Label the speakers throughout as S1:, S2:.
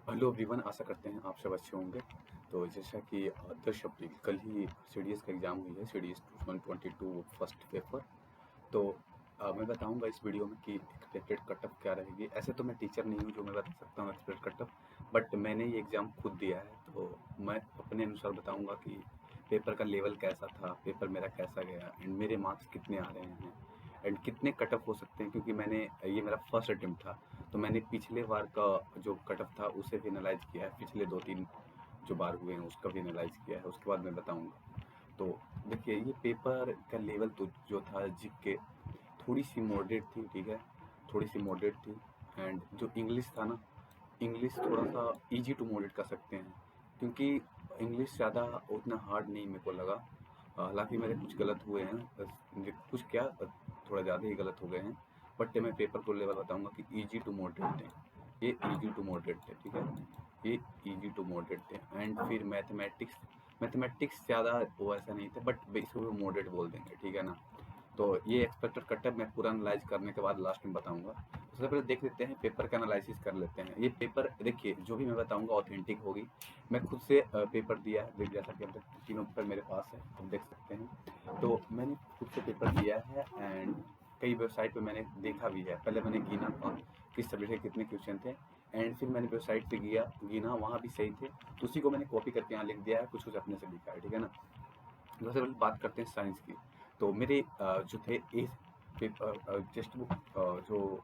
S1: Hello everyone, आशा करते हैं आप सब अच्छे होंगे। तो जैसा कि 10 अप्रैल कल ही सीडीएस का एग्ज़ाम हुई है, सीडीएस 2022 फर्स्ट पेपर। तो मैं बताऊंगा इस वीडियो में कि एक्सपेक्टेड कट ऑफ क्या रहेगी। ऐसे तो मैं टीचर नहीं हूं जो मैं बता सकता हूं एक्सपेक्टेड कट ऑफ, बट मैंने ये एग्ज़ाम खुद दिया है तो मैं अपने अनुसार बताऊंगा कि पेपर का लेवल कैसा था, पेपर मेरा कैसा गया एंड मेरे मार्क्स कितने आ रहे हैं एंड कितने कट ऑफ हो सकते हैं, क्योंकि ये मेरा फर्स्ट अटेम्प्ट था। तो मैंने पिछले बार का जो कट ऑफ था उसे भी एनालाइज किया है, पिछले 2-3 जो बार हुए हैं उसका भी एनालाइज किया है, उसके बाद मैं बताऊंगा। तो देखिए, ये पेपर का लेवल तो जो था जीके थोड़ी सी मॉडरेट थी, ठीक है, थोड़ी सी मॉडरेट थी। एंड जो इंग्लिश था ना, इंग्लिश थोड़ा सा इजी टू मॉडरेट कर सकते हैं, क्योंकि इंग्लिश ज़्यादा उतना हार्ड नहीं मेरे को लगा। हालांकि मेरे कुछ गलत हुए हैं, कुछ क्या, थोड़ा ज़्यादा ही गलत हो गए हैं। बट मैं पेपर को लेवल बताऊंगा कि इजी टू मॉडरेट थे, ये इजी टू मॉडरेट थे, ठीक है, ये इजी टू मॉडरेट थे। एंड फिर मैथमेटिक्स, मैथमेटिक्स ज़्यादा वो ऐसा नहीं था, बट इसको भी मॉडरेट बोल देंगे, ठीक है ना। तो ये एक्सपेक्टेड कट ऑफ मैं पूरा एनालाइज करने के बाद लास्ट में बताऊंगा। सबसे पहले देख लेते हैं, पेपर का एनालिसिस कर लेते हैं। ये पेपर देखिए, जो भी मैं बताऊंगा ऑथेंटिक होगी। मैं खुद से पेपर दिया है, देख, जैसा कि अब तीनों पेपर मेरे पास है, आप देख सकते हैं। तो मैंने खुद से पेपर दिया है एंड कई वेबसाइट पे मैंने देखा भी है। पहले मैंने गिना किस सब्जेक्ट के कितने क्वेश्चन थे, एंड फिर मैंने वेबसाइट पे गिना, वहाँ भी सही थे, तो उसी को मैंने कॉपी करके यहाँ लिख दिया है, कुछ कुछ अपने से लिखा है, ठीक है ना। सबसे पहले बात करते हैं साइंस की। तो मेरे जो थे ए पेपर टेक्स्ट बुक, जो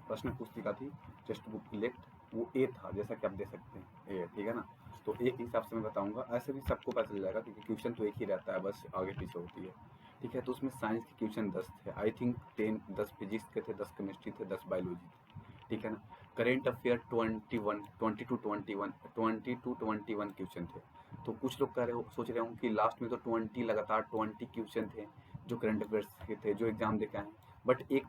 S1: प्रश्न पुस्तिका थी, टेक्स्ट बुक इलेक्ट, वो ए था, जैसा कि आप देख सकते हैं ए, ठीक है ना। तो ए के हिसाब से मैं बताऊंगा, ऐसे भी सबको पता चल जाएगा क्योंकि क्वेश्चन तो एक ही रहता है, बस आगे पीछे होती है, ठीक है। तो उसमें साइंस के क्वेश्चन 10 थे, आई थिंक 10 फिजिक्स के थे, 10 केमिस्ट्री थे, 10 बायोलॉजी थे, ठीक है ना। करेंट अफेयर 20 टू 21 क्वेश्चन थे। तो कुछ लोग कह रहे हो, सोच रहे हो कि लास्ट में तो 20 लगातार 20 क्वेश्चन थे जो करंट अफेयर्स के थे, जो एग्जाम दे के आए हैं। बट एक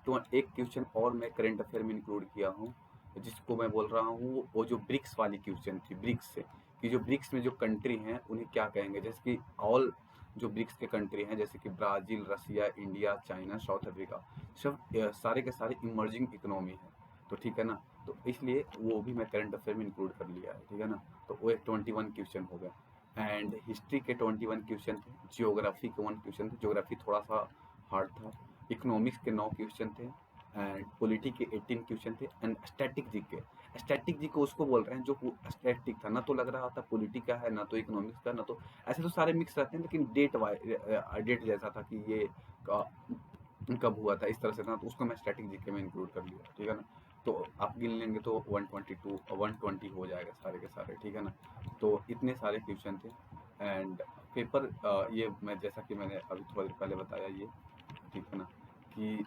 S1: क्वेश्चन और मैं करंट अफेयर में इंक्लूड किया हूँ, जिसको मैं बोल रहा हूँ, वो जो ब्रिक्स वाली क्वेश्चन थी, ब्रिक्स से, कि जो ब्रिक्स में जो कंट्री हैं उन्हें क्या कहेंगे, जैसे कि ऑल जो ब्रिक्स के कंट्री हैं, जैसे कि ब्राज़ील, रसिया, इंडिया, चाइना, साउथ अफ्रीका, सब सारे के सारे इमर्जिंग इकोनॉमी है। तो ठीक है ना, तो इसलिए वो भी मैं करंट अफेयर में इंक्लूड कर लिया है, ठीक है ना। तो वो एक 21 क्वेश्चन हो गया। एंड हिस्ट्री के 21 क्वेश्चन थे, जियोग्राफी के 1 क्वेश्चन थे, जियोग्राफी थोड़ा सा हार्ड था। इकोनॉमिक्स के 9 क्वेश्चन थे एंड पॉलिटी के 18 क्वेश्चन थे। एंड स्टैटिक जी को उसको बोल रहे हैं जो स्टैटिक था, ना तो लग रहा था पॉलिटी का है, ना तो इकोनॉमिक्स का, ना तो, ऐसे तो सारे मिक्स रहते हैं, लेकिन डेट जैसा था कि ये कब हुआ था, इस तरह से था, तो उसको मैं स्टैटिक जीके में इंक्लूड कर लिया, ठीक है ना। तो आप गिन लेंगे तो 122 120 हो जाएगा सारे के सारे, ठीक है ना। तो इतने सारे क्वेश्चन थे। एंड पेपर ये मैं, जैसा कि मैंने अभी थोड़ी देर पहले बताया, ये ठीक है ना, कि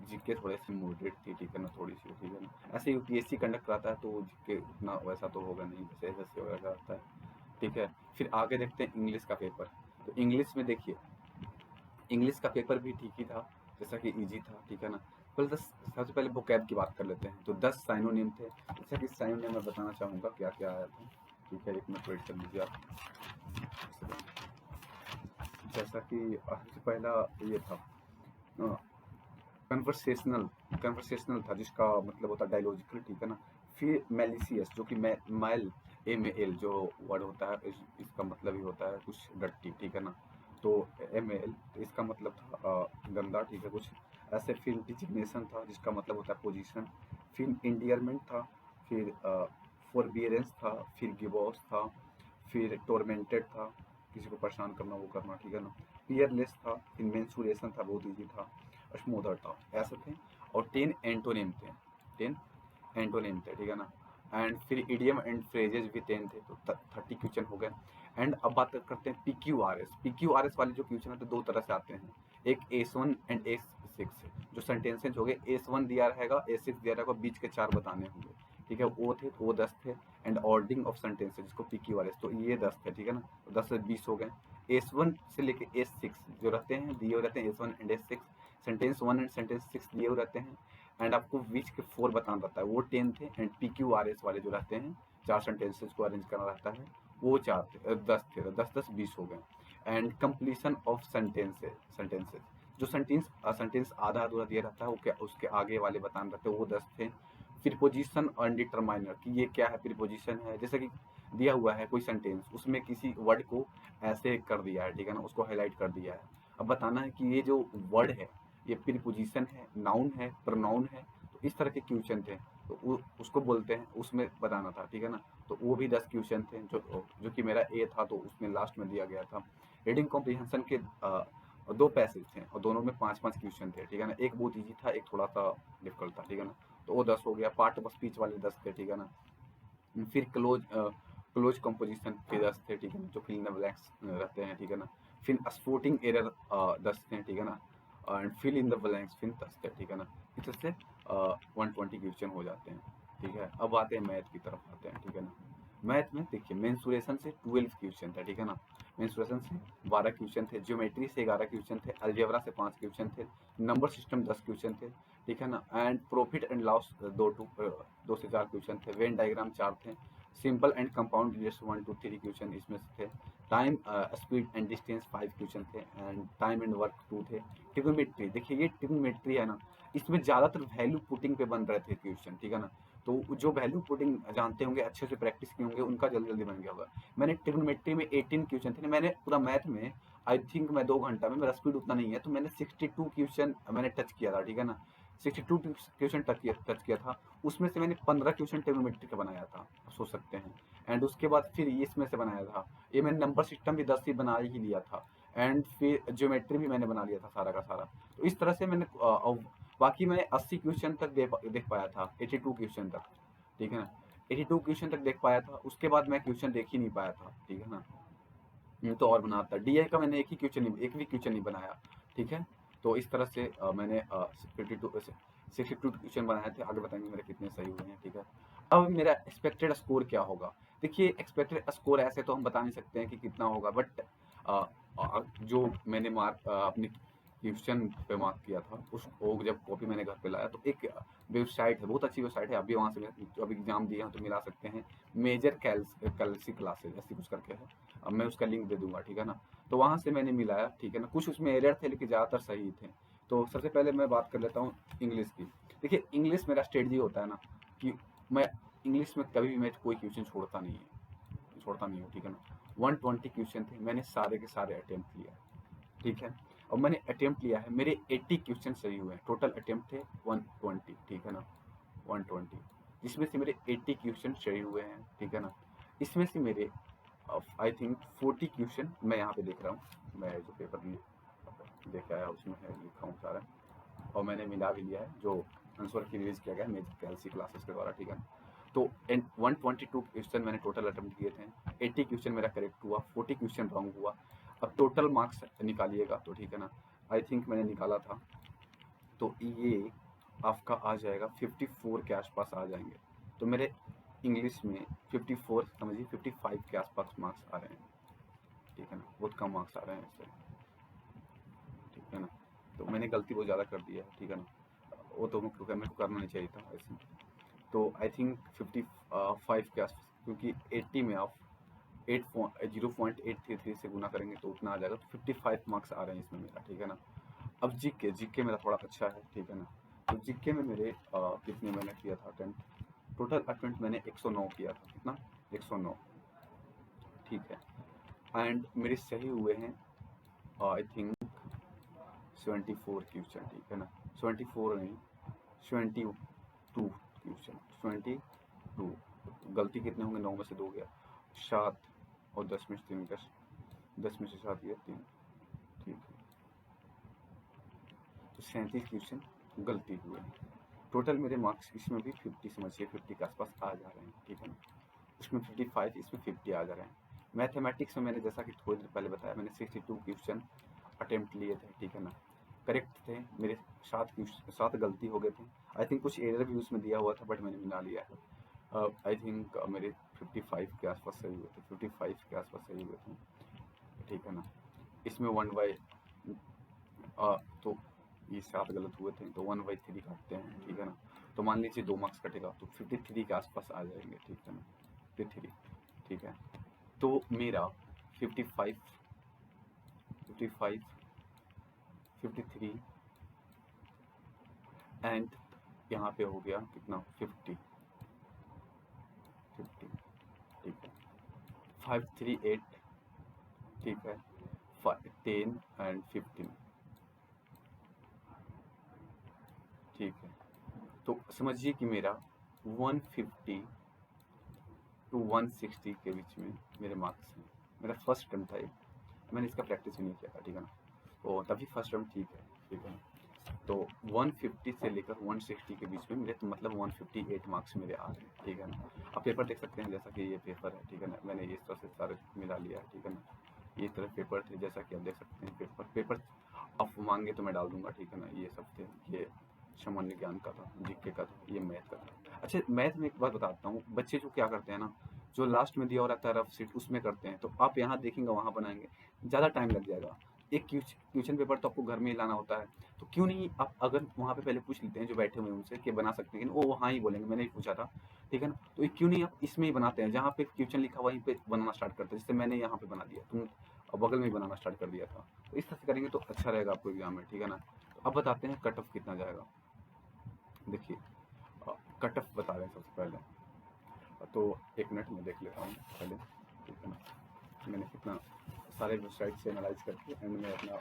S1: जीके थोड़ी सी मॉडरेट थी, ठीक है ना, थोड़ी सी, ठीक है ना। ऐसे यूपीएससी कंडक्ट कराता है तो जीके उतना वैसा तो होगा नहीं जैसे एसएससी वगैरह कराता है, ठीक है। फिर आगे देखते हैं इंग्लिश का पेपर। तो इंग्लिश में देखिए, इंग्लिश का पेपर भी ठीक ही था, जैसा कि इजी था, ठीक है ना। सबसे पहले वोकैब की बात कर लेते हैं। तो 10 साइनोनिम थे, जैसा कि साइनोनिम मैं बताना चाहूँगा क्या क्या आया था, ठीक है, एक मिनट वेट कर लीजिए आप। जैसा कि सबसे पहला ये था कन्वर्सेशनल, कन्वर्सेशनल था, जिसका मतलब होता है डायलॉजिकल, ठीक है ना। फिर मेलिशियस, जो कि मैल, MAL जो वर्ड होता है, इसका मतलब ही होता है कुछ डट्टी, ठीक है ना। तो MAL, इसका मतलब था गंदा, ठीक है, कुछ ऐसे। फिर डिजिग्नेशन था, जिसका मतलब होता है पोजीशन। फिर इंडियरमेंट था। फिर फॉरबियरेंस था। फिर गिबॉस था। फिर टोरमेंटेड था, किसी को परेशान करना, वो करना, ठीक है ना। पियरलेस था। फिर मेंसुरेशन था, बहुत ईजी था। स्मूदर था, ऐसे थे। और 10 एंटोनिम थे, 10 एंटोनिम थे, ठीक है ना। एंड फिर इडियम एंड फ्रेजेस भी 10 थे, तो 30 क्वेश्चन हो गए। एंड अब बात करते हैं PQRS। PQRS वाले जो क्वेश्चन है तो दो तरह से आते हैं, एक S1 एंड S6। जो सेंटेंसेज हो गए, S1 दिया रहेगा, S6 दिया रहेगा, बीच के 4 बताने होंगे, ठीक है। वो थे, वो 10 थे। एंड ऑर्डिंग ऑफ सेंटेंसेज, जिसको PQRS, तो ये 10 थे, ठीक है ना। तो 10 से 20 हो गए। S1 से लेके S6 जो रहते हैं, दिए हुए रहते हैं S1 and S6, sentence 1 and sentence 6 दिए हुए रहते हैं। एंड आपको बीच के 4 बताना रहता है, वो 10 थे। एंड PQRS वाले जो रहते हैं, 4 सेंटेंसेज को अरेंज करना रहता है, वो 4 थे, 10 थे, तो 10 10 20 हो गए। एंड कंप्लीशन ऑफ सेंटेंसेज, जो सेंटेंस आधा अधूरा दिया रहता है, वो क्या उसके आगे वाले बताना रहते हैं, वो 10 थे। प्रीपोजिशन अनडिटरमाइनर कि ये क्या है, प्रीपोजिशन है, जैसे कि दिया हुआ है कोई सेंटेंस, उसमें किसी वर्ड को ऐसे कर दिया है, ठीक है ना, उसको हाईलाइट कर दिया है। अब बताना है कि ये जो वर्ड है ये प्रीपोजिशन है, नाउन है, प्रोनाउन है, तो इस तरह के क्वेश्चन थे, तो उसको बोलते हैं, उसमें बताना था, ठीक है ना। तो वो भी 10 क्वेश्चन थे जो कि मेरा ए था, तो उसमें लास्ट में दिया गया था। रीडिंग कॉम्प्रिहेंशन के 2 पैसेज थे और दोनों में 5-5 क्वेश्चन थे, ठीक है ना। एक बहुत ईजी था, एक थोड़ा सा डिफिकल्ट था, ठीक है ना। तो वो 10 हो गया। पार्ट ऑफ स्पीच वाले 10 थे, ठीक है ना। फिर क्लोज कंपोजिशन के 10 थे, ठीक है ना, जो फिल इन द ब्लैंक्स रहते हैं, ठीक है ना। फिर स्पोर्टिंग एरर 10 थे, ठीक है ना। And fill in the blanks फिर 10 थे, ठीक है ना। इस तरह से 120 क्वेश्चन हो जाते हैं, ठीक है। अब आते हैं मैथ की तरफ आते हैं, ठीक है ना। मैथ में देखिए मेंसुरेशन से 12 क्वेश्चन था, ठीक है ना। मेंसुरेशन से 12 क्वेश्चन थे, ज्योमेट्री से 11 क्वेश्चन थे, अलजेब्रा से 5 क्वेश्चन थे, नंबर सिस्टम 10 क्वेश्चन थे, ठीक है ना। एंड प्रॉफिट एंड लॉस 2 से 4 क्वेश्चन थे, वेन डायग्राम 4 थे, simple and compound relation 1 2 3 question इसमें से थे, time speed and distance 5 question थे, एंड टाइम एंड वर्क 2 थे। ट्रिग्नोमेट्री देखिए, ये ट्रिग्नोमेट्री है ना, इसमें ज़्यादातर वैल्यू पुटिंग पे बन रहे थे क्वेश्चन, ठीक है ना। तो जो वैल्यू पुटिंग जानते होंगे, अच्छे से प्रैक्टिस किए होंगे, उनका जल्दी जल्दी बन गया होगा। मैंने ट्रिग्नोमेट्री में 18 क्वेश्चन थे, मैंने पूरा मैथ में आई थिंक मैं 2 घंटा में, मेरा स्पीड उतना नहीं है, तो मैंने 62 क्वेश्चन मैंने टच किया था, ठीक है ना। 62 क्वेश्चन टच किया था, उसमें से मैंने 15 क्वेश्चन ट्रिग्नोमेट्री का बनाया था, आप सोच सकते हैं। एंड उसके बाद फिर इसमें से बनाया था, ये मैंने नंबर सिस्टम भी 10 ही बना ही लिया था, एंड फिर ज्योमेट्री भी मैंने बना लिया था सारा का सारा। तो इस तरह से मैंने बाकी मैं 80 क्वेश्चन तक देख पाया था, 82 क्वेश्चन तक, ठीक है ना। 82 क्वेश्चन तक देख पाया था, उसके बाद मैं क्वेश्चन देख ही नहीं पाया था, ठीक है ना। तो और बनाता डीआई का मैंने एक भी क्वेश्चन नहीं बनाया, ठीक है। तो इस तरह से मैंने 62 क्वेश्चन बनाए थे, आगे बताएंगे मेरे कितने सही हुए हैं, ठीक है। अब मेरा एक्सपेक्टेड स्कोर क्या होगा। देखिए एक्सपेक्टेड स्कोर ऐसे तो हम बता नहीं सकते हैं कि कितना होगा, बट जो मैंने मार्क अपनी क्वेश्चन पे मार्क किया था, उसको जब कॉपी मैंने घर पे लाया, तो एक वेबसाइट है, बहुत अच्छी वेबसाइट है, आप भी वहाँ से जब एग्जाम दिए हैं तो मिला सकते हैं, मेजर कैलसी क्लासेज ऐसी कुछ करके है। अब मैं उसका लिंक दे दूंगा, ठीक है ना। तो वहाँ से मैंने मिलाया, ठीक है ना। कुछ उसमें एरर थे लेकिन ज़्यादातर सही थे। तो सबसे पहले मैं बात कर लेता हूँ इंग्लिश की। देखिए इंग्लिश मेरा स्ट्रेटजी होता है ना कि मैं इंग्लिश में कभी भी मैं कोई क्वेश्चन छोड़ता नहीं हूँ, ठीक है ना। 120 क्वेश्चन थे, मैंने सारे के सारे अटेम्प्ट लिया, ठीक है। और मैंने अटेम्प्ट लिया है, मेरे 80 क्वेश्चन सही हुए हैं, टोटल अटेम्प्ट थे 120, ठीक है ना, 120, जिसमें से मेरे 80 क्वेश्चन सही हुए हैं, ठीक है ना। इसमें से मेरे आई थिंक 40 क्वेश्चन मैं यहाँ पे देख रहा हूँ, मैं जो पेपर देख आया उसमें है लिखा हूँ सारा, और मैंने मिला भी लिया है जो आंसर की रिलीज किया गया है मेजर कैलसी क्लासेस के द्वारा, ठीक है। तो 122 क्वेश्चन मैंने टोटल अटेम्प्ट किए थे, 80 क्वेश्चन मेरा करेक्ट हुआ, 40 क्वेश्चन रॉन्ग हुआ। अब टोटल मार्क्स निकालिएगा तो, ठीक है ना। आई थिंक मैंने निकाला था, तो ये आपका आ जाएगा 54 के आसपास आ जाएंगे। तो मेरे इंग्लिश में 54 समझिए 55 के आसपास मार्क्स आ रहे हैं, ठीक है ना, बहुत कम मार्क्स आ रहे हैं इससे, ठीक है ना। तो मैंने गलती बहुत ज़्यादा कर दी है, ठीक है ना, वो तो मेरे को करना नहीं चाहिए था ऐसे। तो आई थिंक 55 के आसपास, क्योंकि 80 में आप 0.833 से गुना करेंगे तो उतना आ जाएगा, तो 55 मार्क्स आ रहे हैं इसमें मेरा, ठीक है ना। अब जीके मेरा थोड़ा अच्छा है, ठीक है ना। तो जीके में मेरे कितने मैंने किया था अटेम्प्ट, टोटल अटेम्प्ट मैंने 109 किया था, कितना 109, ठीक है। एंड मेरे सही हुए हैं आई थिंक 74 क्वेश्चन, ठीक है ना, 74 नहीं 72 क्वेश्चन, 22। गलती कितने होंगे, 9 में से 2 गया, 7 और 10 में से 3, 10 में से 7 गया 3, ठीक है। तो 37 क्वेश्चन गलती हुए। टोटल मेरे मार्क्स इसमें भी 50 समझिए 50 के आसपास आ जा रहे हैं, ठीक है ना। इसमें 55, इसमें 50 आ जा रहे हैं। मैथमेटिक्स में मैंने जैसा कि थोड़ी देर पहले बताया, मैंने 62 क्वेश्चन अटेम्प्ट लिए थे, ठीक है ना, करेक्ट थे मेरे, 7 गलती हो गए थे। आई थिंक कुछ एरर भी उसमें दिया हुआ था, बट मैंने मिला लिया है। आई थिंक मेरे 55 के आसपास सही हुए थे, 55 के आसपास सही हुए थे, ठीक है ना। इसमें 1/, तो ये 7 गलत हुए थे, तो 1/3 काटते हैं, ठीक है ना। तो मान लीजिए 2 मार्क्स कटेगा, तो 53 के आसपास आ जाएंगे, ठीक है ना, 53, ठीक है। तो मेरा 55, 55, 53 एंड यहाँ पे हो गया कितना 50, ठीक है, 538, ठीक है, 10 एंड 15, ठीक है। तो समझिए कि मेरा 150 टू 160 के बीच में मेरे मार्क्स हैं। मेरा फर्स्ट अटेम्प्ट था ये, मैंने इसका प्रैक्टिस भी नहीं किया था, ठीक है ना, तो तभी फर्स्ट अटेम्प्ट ठीक है ना। तो 150 से लेकर 160 के बीच में मेरे, तो मतलब 158 मार्क्स मेरे आ रहे हैं, ठीक है ना। आप पेपर देख सकते हैं, जैसा कि ये पेपर है, ठीक है ना, मैंने इस तरह से सारे मिला लिया है, ठीक है ना। ये तरह पेपर थे, जैसा कि आप देख सकते हैं, पेपर आप मांगे तो मैं डाल दूंगा, ठीक है ना। ये सब थे, ये सामान्य ज्ञान का था, जीके का था, ये मैथ का था। अच्छा, मैथ में एक बात बताता हूँ, बच्चे जो क्या करते हैं ना, जो लास्ट में दिया हुआ रहता है रफ शीट, उसमें करते हैं, तो आप यहाँ देखेंगे वहाँ बनाएंगे, ज़्यादा टाइम लग जाएगा। एक क्वेश्चन पेपर तो आपको घर में ही लाना होता है, तो क्यों नहीं आप अगर वहाँ पे पहले पूछ लेते हैं जो बैठे हुए हैं उनसे कि बना सकते हैं, लेकिन वो हाँ ही बोलेंगे, मैंने ही पूछा था, ठीक है ना। तो क्यों नहीं आप इसमें ही बनाते हैं, जहाँ पे क्वेश्चन लिखा वहीं पे बनाना स्टार्ट करते हैं, जैसे मैंने यहाँ पे बना दिया, तुम बगल में ही बनाना स्टार्ट कर दिया था। तो इस तरह से करेंगे तो अच्छा रहेगा आपको एग्जाम में, ठीक है ना। तो अब बताते हैं कट ऑफ कितना जाएगा। देखिए, कट ऑफ बता रहे हैं सबसे पहले, तो एक मिनट में देख लेता हूँ पहले, ठीक है ना। मैंने कितना सारे वेबसाइट से एनालाइज करके एंड में अपना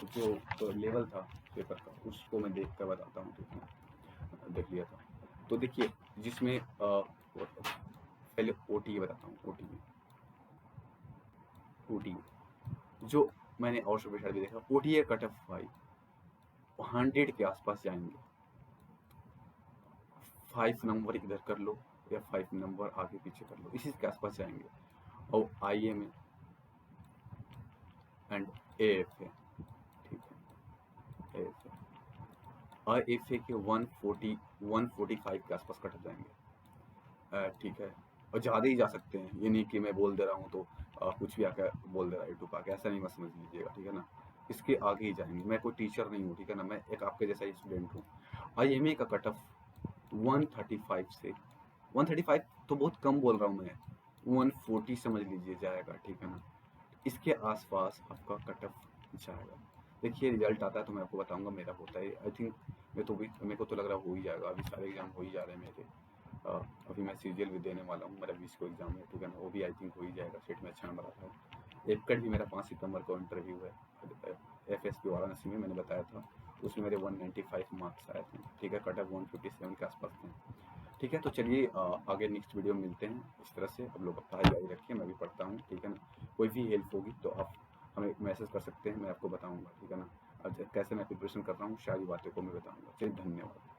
S1: जो तो लेवल था पेपर का उसको मैं देख कर बताता हूँ, ठीक है, देख लिया था। तो देखिए, जिसमें पहले ओ टी बताता हूँ, ओ टी जो मैंने और सब वेबसाइट भी देखा, ओ टी कट ऑफ भाई 100 के आसपास जाएंगे। 5 नंबर इधर कर लो या 5 नंबर आगे पीछे कर लो, इसी के आसपास जाएंगे। और आई ए में एंड ए एफ ए, ठीक है, ए एफ ए और एफ ए के 140 145 के आसपास कट जाएंगे, ठीक है। और ज़्यादा ही जा सकते हैं, ये नहीं कि मैं बोल दे रहा हूँ तो कुछ भी आकर बोल दे रहा है यूट्यूब आके, ऐसा नहीं मत समझ लीजिएगा, ठीक है ना। इसके आगे ही जाएंगे, मैं कोई टीचर नहीं हूँ, ठीक है ना, मैं एक आपके जैसा ही स्टूडेंट हूँ। आई एम ए का कट ऑफ 135 से 135 तो बहुत कम बोल रहा हूँ मैं, 140 समझ लीजिए जाएगा, ठीक है ना। इसके आसपास आपका कट ऑफ जाएगा। देखिए, रिजल्ट आता है तो मैं आपको बताऊंगा मेरा होता है, आई थिंक मेरे को तो लग रहा हो ही जाएगा, अभी सारे एग्जाम हो ही जा रहे हैं मेरे। अभी मैं सीजीएल भी देने वाला हूँ, मेरा 20 को एग्जाम है, ठीक है ना, वो भी आई थिंक हो ही जाएगा, सेट में अच्छा नंबर आता है। एपकट भी मेरा 5 सितंबर को इंटरव्यू है, FSP वाराणसी में, मैंने बताया था, उसमें मेरे 195 मार्क्स आए थे, ठीक है, कट ऑफ 157 के आसपास थे, ठीक है। तो चलिए आगे नेक्स्ट वीडियो में मिलते हैं। इस तरह से अब लोग पढ़ाई जारी रखिए, मैं भी पढ़ता हूँ, ठीक है ना। कोई भी हेल्प होगी तो आप हमें मैसेज कर सकते हैं, मैं आपको बताऊँगा, ठीक है ना। अब कैसे मैं प्रिपरेशन कर रहा हूँ सारी बातें को मैं बताऊँगा। चलिए, धन्यवाद।